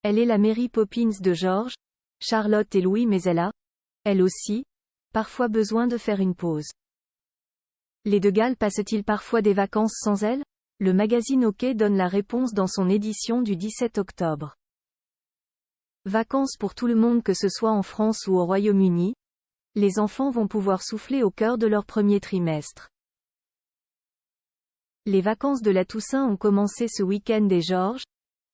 Elle est la Mary Poppins de George, Charlotte et Louis, mais elle a, elle aussi, parfois besoin de faire une pause. Les de Galles passent-ils parfois des vacances sans elle? Le magazine OK donne la réponse dans son édition du 17 octobre. Vacances pour tout le monde, que ce soit en France ou au Royaume-Uni. Les enfants vont pouvoir souffler au cœur de leur premier trimestre. Les vacances de la Toussaint ont commencé ce week-end et George,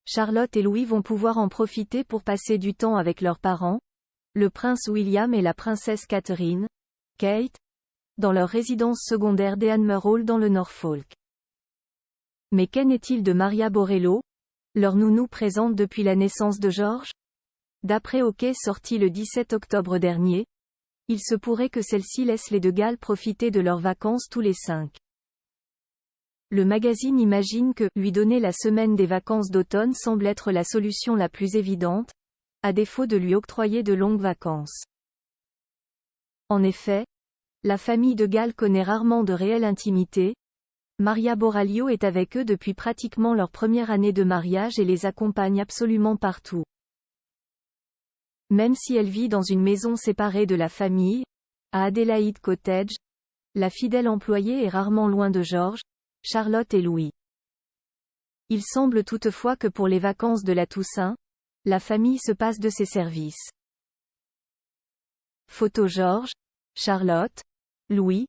Charlotte et Louis vont pouvoir en profiter pour passer du temps avec leurs parents, le prince William et la princesse Catherine, Kate, dans leur résidence secondaire d'Eanmer Hall dans le Norfolk. Mais qu'en est-il de Maria Borello, leur nounou présente depuis la naissance de George? D'après OK sorti le 17 octobre dernier, il se pourrait que celle-ci laisse les de Galles profiter de leurs vacances tous les 5. Le magazine imagine que lui donner la semaine des vacances d'automne semble être la solution la plus évidente, à défaut de lui octroyer de longues vacances. En effet, la famille de Galles connaît rarement de réelle intimité. Maria Borello est avec eux depuis pratiquement leur première année de mariage et les accompagne absolument partout. Même si elle vit dans une maison séparée de la famille, à Adelaide Cottage, la fidèle employée est rarement loin de George, Charlotte et Louis. Il semble toutefois que pour les vacances de la Toussaint, la famille se passe de ses services. Photo George, Charlotte, Louis,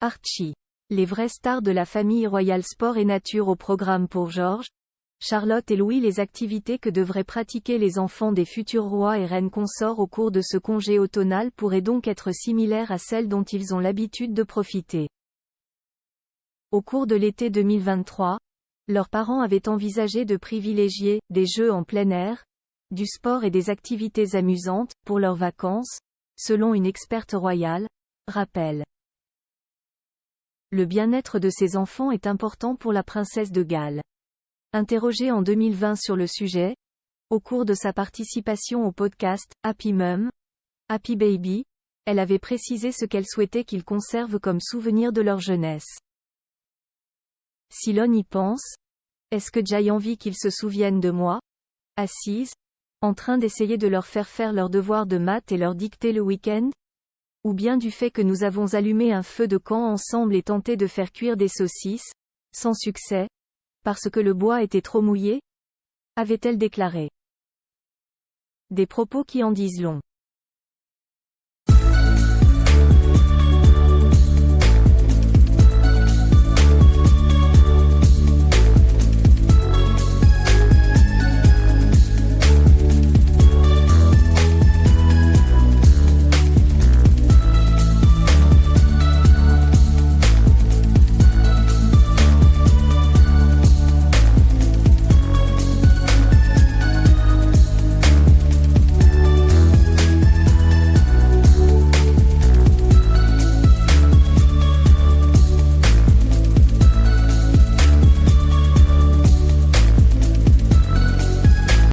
Archie. Les vraies stars de la famille royale. Sport et nature au programme pour George, Charlotte et Louis. Les activités que devraient pratiquer les enfants des futurs rois et reines consorts au cours de ce congé automnal pourraient donc être similaires à celles dont ils ont l'habitude de profiter. Au cours de l'été 2023, leurs parents avaient envisagé de privilégier des jeux en plein air, du sport et des activités amusantes pour leurs vacances, selon une experte royale, rappelle. Le bien-être de ses enfants est important pour la princesse de Galles. Interrogée en 2020 sur le sujet, au cours de sa participation au podcast Happy Mum, Happy Baby, elle avait précisé ce qu'elle souhaitait qu'ils conservent comme souvenir de leur jeunesse. Si l'on y pense, est-ce que j'ai envie qu'ils se souviennent de moi, assise, en train d'essayer de leur faire leurs devoirs de maths et leur dicter le week-end? Ou bien du fait que nous avons allumé un feu de camp ensemble et tenté de faire cuire des saucisses, sans succès, parce que le bois était trop mouillé? Avait-elle déclaré. Des propos qui en disent long.